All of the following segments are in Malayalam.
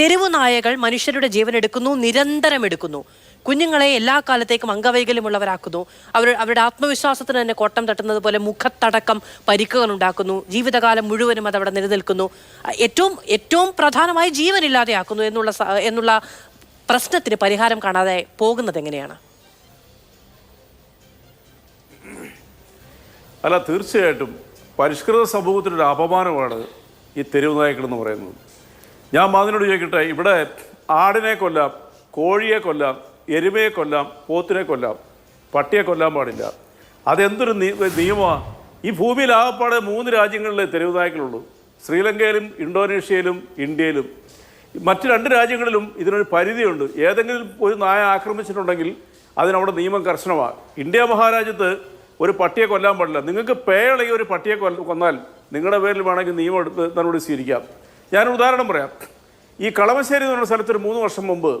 തെരുവു നായകൾ മനുഷ്യരുടെ ജീവൻ എടുക്കുന്നു, നിരന്തരം എടുക്കുന്നു. കുഞ്ഞുങ്ങളെ എല്ലാ കാലത്തേക്കും അംഗവൈകല്യമുള്ളവരാക്കുന്നു. അവരുടെ ആത്മവിശ്വാസത്തിന് തന്നെ കോട്ടം തട്ടുന്നത് പോലെ മുഖത്തടക്കം പരിക്കുകൾ ഉണ്ടാക്കുന്നു. ജീവിതകാലം മുഴുവനും അതവിടെ നിലനിൽക്കുന്നു. ഏറ്റവും പ്രധാനമായി ജീവനില്ലാതെയാക്കുന്നു എന്നുള്ള പ്രശ്നത്തിന് പരിഹാരം കാണാതെ പോകുന്നത് എങ്ങനെയാണ്? അല്ല, തീർച്ചയായിട്ടും പരിഷ്കൃത സമൂഹത്തിനൊരു അപമാനമാണ് ഈ തെരുവ് നായ്ക്കളെന്ന് പറയുന്നത്. ഞാൻ മാതിനോട് ചോദിക്കട്ടെ, ഇവിടെ ആടിനെ കൊല്ലാം, കോഴിയെ കൊല്ലാം, എരുമയെ കൊല്ലാം, പോത്തിനെ കൊല്ലാം, പട്ടിയെ കൊല്ലാൻ പാടില്ല. അതെന്തൊരു നിയമമാണ്? ഈ ഭൂമിയിൽ ആകപ്പാടെ 3 രാജ്യങ്ങളിലെ തെരുവ് നായ്ക്കളുള്ളൂ. ശ്രീലങ്കയിലും ഇന്തോനേഷ്യയിലും ഇന്ത്യയിലും. മറ്റ് 2 രാജ്യങ്ങളിലും ഇതിനൊരു പരിധിയുണ്ട്. ഏതെങ്കിലും ഒരു നായ ആക്രമിച്ചിട്ടുണ്ടെങ്കിൽ അതിനവിടെ നിയമം കർശനമാണ്. ഇന്ത്യ മഹാരാജ്യത്ത് ഒരു പട്ടിയെ കൊല്ലാൻ പാടില്ല. നിങ്ങൾക്ക് പേയളകി ഒരു പട്ടിയെ കൊന്നാൽ നിങ്ങളുടെ പേരിൽ വേണമെങ്കിൽ നിയമം എടുത്ത് നടപടി സ്വീകരിക്കാം. ഞാനൊരു ഉദാഹരണം പറയാം. ഈ കളമശ്ശേരി എന്ന് പറഞ്ഞ സ്ഥലത്ത് ഒരു 3 വർഷം മുമ്പ്,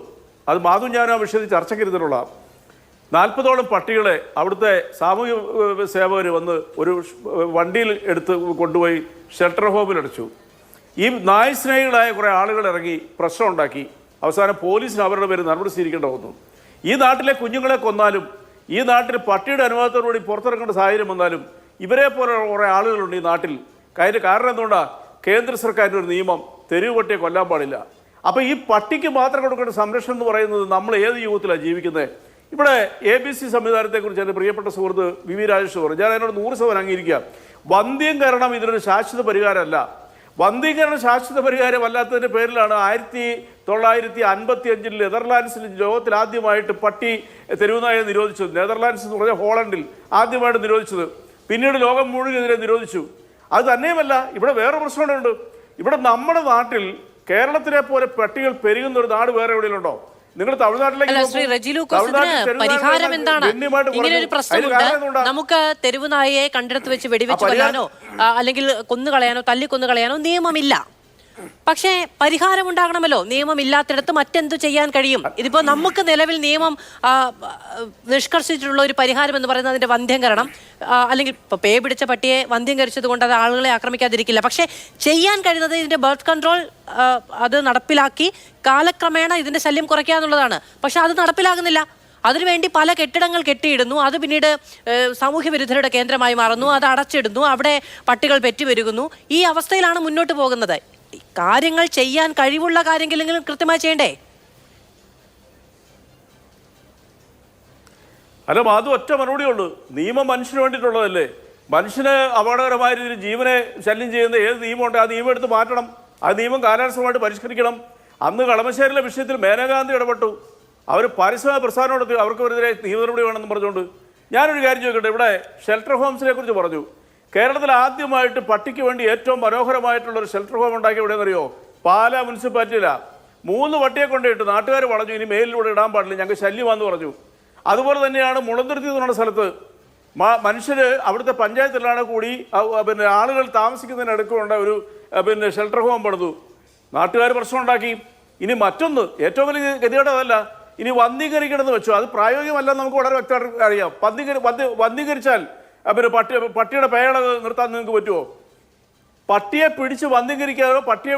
അത് മാധു ഞാനും ആ വിഷയത്തിൽ ചർച്ചയ്ക്കിരുന്നിട്ടുള്ള 40ഓളം പട്ടികളെ അവിടുത്തെ സാമൂഹ്യ സേവകർ വന്ന് ഒരു വണ്ടിയിൽ എടുത്ത് കൊണ്ടുപോയി ഷെൽട്ടർ ഹോമിൽ അടച്ചു. ഈ നായ് സ്നേഹികളായ കുറേ ആളുകൾ ഇറങ്ങി പ്രശ്നം ഉണ്ടാക്കി. അവസാനം പോലീസിന് അവരുടെ പേര് നടപടി സ്വീകരിക്കേണ്ട വന്നു. ഈ നാട്ടിലെ കുഞ്ഞുങ്ങളെ കൊന്നാലും ഈ നാട്ടിൽ പട്ടിയുടെ അനുവാദത്തോടുകൂടി പുറത്തിറങ്ങേണ്ട സാഹചര്യം വന്നാലും ഇവരെ പോലെ കുറേ ആളുകളുണ്ട് ഈ നാട്ടിൽ. കാരണം എന്തുകൊണ്ടാണ്? കേന്ദ്ര സർക്കാരിൻ്റെ ഒരു നിയമം തെരുവ് പട്ടിയെ കൊല്ലാൻ പാടില്ല. അപ്പോൾ ഈ പട്ടിക്ക് മാത്രം കൊടുക്കേണ്ട സംരക്ഷണം എന്ന് പറയുന്നത് നമ്മൾ ഏത് യുഗത്തിലാണ് ജീവിക്കുന്നത്? ഇവിടെ ABC സംവിധാനത്തെക്കുറിച്ച് എൻ്റെ പ്രിയപ്പെട്ട സുഹൃത്ത് വി രാജേഷ് പറഞ്ഞു. ഞാൻ അതിനോട് 100% അംഗീകരിക്കാം. വന്ധ്യംകരണം ഇതിനൊരു ശാശ്വത പരിഹാരമല്ല. വന്ധ്യീകരണം ശാശ്വത പരിഹാരമല്ലാത്തതിൻ്റെ പേരിലാണ് 1955 നെതർലാൻഡ്സിൽ ലോകത്തിൽ ആദ്യമായിട്ട് പട്ടി തെരുവുനായെ നിരോധിച്ചത്. നെതർലാൻഡ്സ് എന്ന് പറഞ്ഞാൽ ഹോളണ്ടിൽ ആദ്യമായിട്ട് നിരോധിച്ചത്. പിന്നീട് ലോകം മുഴുവനെതിരെ നിരോധിച്ചു. അത് തന്നെയുമല്ല, ഇവിടെ വേറെ പ്രശ്നമുണ്ട്. ഇവിടെ നമ്മുടെ നാട്ടിൽ കേരളത്തിലെ പോലെ പട്ടികൾ പെരുകുന്ന ഒരു നാട് വേറെ എവിടെയുണ്ടോ? നിങ്ങൾ തമിഴ്നാട്ടിലേക്ക് പരിഹാരം എന്താണ്? ഇങ്ങനെ ഒരു പ്രശ്നമുണ്ട്. നമുക്ക് തെരുവുനായയെ കണ്ടെടുത്ത് വെച്ച് വെടിവെച്ച് കൊല്ലാനോ അല്ലെങ്കിൽ കൊന്നുകളയാനോ തല്ലിക്കൊന്നുകളയാനോ നിയമമില്ല. പക്ഷേ പരിഹാരം ഉണ്ടാകണമല്ലോ. നിയമമില്ലാത്തിടത്ത് മറ്റെന്തു ചെയ്യാൻ കഴിയും? ഇതിപ്പോ നമുക്ക് നിലവിൽ നിയമം നിഷ്കർഷിച്ചിട്ടുള്ള ഒരു പരിഹാരം എന്ന് പറയുന്നത് അതിന്റെ വന്ധ്യംകരണം, അല്ലെങ്കിൽ ഇപ്പൊ പേ പിടിച്ച പട്ടിയെ വന്ധ്യംകരിച്ചത് കൊണ്ട് അത് ആളുകളെ ആക്രമിക്കാതിരിക്കില്ല. പക്ഷെ ചെയ്യാൻ കഴിയുന്നത് ഇതിന്റെ ബർത്ത് കൺട്രോൾ അത് നടപ്പിലാക്കി കാലക്രമേണ ഇതിന്റെ ശല്യം കുറയ്ക്കുക എന്നുള്ളതാണ്. പക്ഷെ അത് നടപ്പിലാകുന്നില്ല. അതിനുവേണ്ടി പല കെട്ടിടങ്ങൾ കെട്ടിയിടുന്നു. അത് പിന്നീട് സാമൂഹ്യ വിരുദ്ധരുടെ കേന്ദ്രമായി മാറുന്നു. അത് അടച്ചിടുന്നു. അവിടെ പട്ടികൾ പെറ്റുപെരുകുന്നു. ഈ അവസ്ഥയിലാണ് മുന്നോട്ട് പോകുന്നത്. കാര്യങ്ങൾ ചെയ്യാൻ കഴിവുള്ള കാര്യങ്ങളെങ്കിലും കൃത്യമായി ചെയ്യണ്ടേ? അല്ല, അത് ഒറ്റ മറുപടിയേ ഉള്ളൂ. നിയമം മനുഷ്യന് വേണ്ടിയിട്ടുള്ളതല്ലേ? മനുഷ്യന് അപകടകരമായ രീതിയിൽ ജീവനെ ശല്യം ചെയ്യുന്ന ഏത് നിയമമുണ്ട് ആ നിയമം എടുത്ത് മാറ്റണം. ആ നിയമം കാലാനുസൃതമായിട്ട് പരിഷ്കരിക്കണം. അന്ന് കളമശ്ശേരിയിലെ വിഷയത്തിൽ മേനകാന്തി ഇടപെട്ടു. അവർ പാരിശ്രമിക പ്രസ്ഥാനം നടത്തി. അവർക്കെതിരെ നിയമ നടപടി വേണമെന്ന് പറഞ്ഞുകൊണ്ട് ഞാനൊരു കാര്യം ചോദിക്കട്ടെ. ഇവിടെ ഷെൽട്ടർ ഹോംസിനെ കുറിച്ച് പറഞ്ഞു. കേരളത്തിൽ ആദ്യമായിട്ട് പട്ടിക്ക് വേണ്ടി ഏറ്റവും മനോഹരമായിട്ടുള്ളൊരു ഷെൽട്ടർ ഹോം ഉണ്ടാക്കി എവിടെയെന്നറിയോ? പാലാ മുനിസിപ്പാലിറ്റിയിലാണ്. 3 പട്ടിയെ കൊണ്ടിട്ട് നാട്ടുകാർ വളഞ്ഞു. ഇനി മേലിലൂടെ ഇടാൻ പാടില്ല, ഞങ്ങൾക്ക് ശല്യമാണെന്ന് പറഞ്ഞു. അതുപോലെ തന്നെയാണ് മുളന്തുരുത്തി എന്ന് പറഞ്ഞ സ്ഥലത്ത് മനുഷ്യർ അവിടുത്തെ പഞ്ചായത്തിലാണ് കൂടി ആളുകൾ താമസിക്കുന്നതിനടുക്കുള്ള ഒരു ഷെൽട്ടർ ഹോം പണിതു. നാട്ടുകാർ പ്രശ്നം ഉണ്ടാക്കി. ഇനി മറ്റൊന്ന് ഏറ്റവും വലിയ ഗതികേടതല്ല, ഇനി വന്ധീകരിക്കണമെന്ന് വെച്ചു. അത് പ്രായോഗികമല്ലെന്ന് നമുക്ക് വളരെ വ്യക്തമായിട്ട് അറിയാം. വന്ധീകരിച്ചാൽ പട്ടിയുടെ പേയള നിർത്താൻ നിങ്ങൾക്ക് പറ്റുമോ? പട്ടിയെ പിടിച്ച് വന്ധീകരിക്കാനോ പട്ടിയെ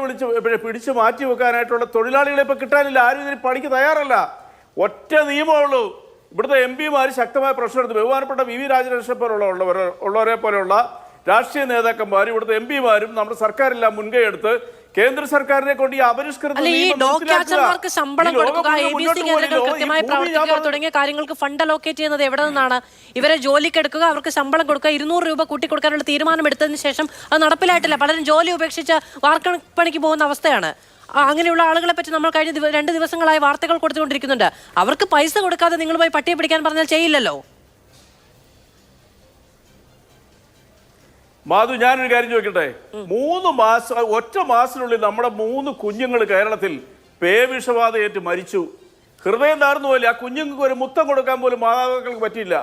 പിടിച്ച് മാറ്റി വെക്കാനായിട്ടുള്ള തൊഴിലാളികളെ ഇപ്പോൾ കിട്ടാനില്ല. ആരും ഇതിന് പണിക്ക് തയ്യാറല്ല. ഒറ്റ നിയമമുള്ളൂ. ഇവിടുത്തെ MP-മാർ ശക്തമായ പ്രശ്നം എടുത്ത് ബഹുമാനപ്പെട്ട വി രാജേഷെ ഉള്ളവരെ പോലെയുള്ള രാഷ്ട്രീയ നേതാക്കന്മാർ ഇവിടുത്തെ MP-മാരും നമ്മുടെ സർക്കാരെല്ലാം മുൻകൈ എടുത്ത് കേന്ദ്ര സർക്കാരിനെ കൊണ്ട് ഈ അപരിഷ്കൃത ശമ്പളം കൊടുക്കുക, ABC കേന്ദ്രങ്ങൾ കൃത്യമായി പ്രവർത്തിക്കുക തുടങ്ങിയ കാര്യങ്ങൾക്ക് ഫണ്ട് അലോക്കേറ്റ് ചെയ്യുന്നത് എവിടെ നിന്നാണ്? ഇവരെ ജോലിക്കെടുക്കുക, അവർക്ക് ശമ്പളം കൊടുക്കുക, 200 രൂപ കൂട്ടിക്കൊടുക്കാനുള്ള തീരുമാനം എടുത്തതിന് ശേഷം അത് നടപ്പിലായിട്ടില്ല. പലരും ജോലി ഉപേക്ഷിച്ച് വാർക്കപ്പണിക്ക് പോകുന്ന അവസ്ഥയാണ്. അങ്ങനെയുള്ള ആളുകളെ പറ്റി നമ്മൾ കഴിഞ്ഞ 2 ദിവസങ്ങളായി വാർത്തകൾ കൊടുത്തുകൊണ്ടിരിക്കുന്നുണ്ട്. അവർക്ക് പൈസ കൊടുക്കാതെ നിങ്ങൾ പോയി പട്ടിയെ പിടിക്കാൻ പറഞ്ഞാൽ ചെയ്യില്ലല്ലോ. മാധു, ഞാനൊരു കാര്യം ചോദിക്കട്ടെ. 3 മാസം, ഒറ്റ മാസത്തിനുള്ളിൽ നമ്മുടെ 3 കുഞ്ഞുങ്ങൾ കേരളത്തിൽ പേവിഷബാധയേറ്റ് മരിച്ചു. ഹൃദയം താഴ്ന്നു പോയില്ല. ആ കുഞ്ഞുങ്ങൾക്ക് ഒരു മുത്തം കൊടുക്കാൻ പോലും മാതാപിതാക്കൾക്ക് പറ്റിയില്ല.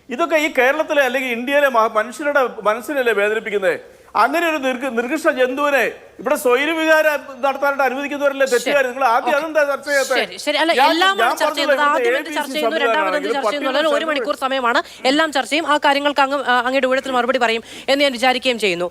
ഇതൊക്കെ ഈ കേരളത്തിലെ അല്ലെങ്കിൽ ഇന്ത്യയിലെ മനുഷ്യരുടെ മനസ്സിനല്ലേ വേദനിപ്പിക്കുന്നത്? അങ്ങനെ ഒരു നിർകൃഷ്ട ജന്തുവിനെ ഇവിടെ സ്വൈരവികാരം നടത്താനായിട്ട് അനുവദിക്കുന്നവരല്ലേ തെറ്റുകാർ? നിങ്ങൾ ആദ്യം അതെന്താ ചർച്ച ചെയ്യാത്തത്? 1 മണിക്കൂർ സമയമാണ്. എല്ലാം ചർച്ച ചെയ്യും. ആ കാര്യങ്ങൾക്ക് അങ്ങയുടെ ഊഴത്തിൽ മറുപടി പറയും എന്ന് ഞാൻ വിചാരിക്കുകയും ചെയ്യുന്നു.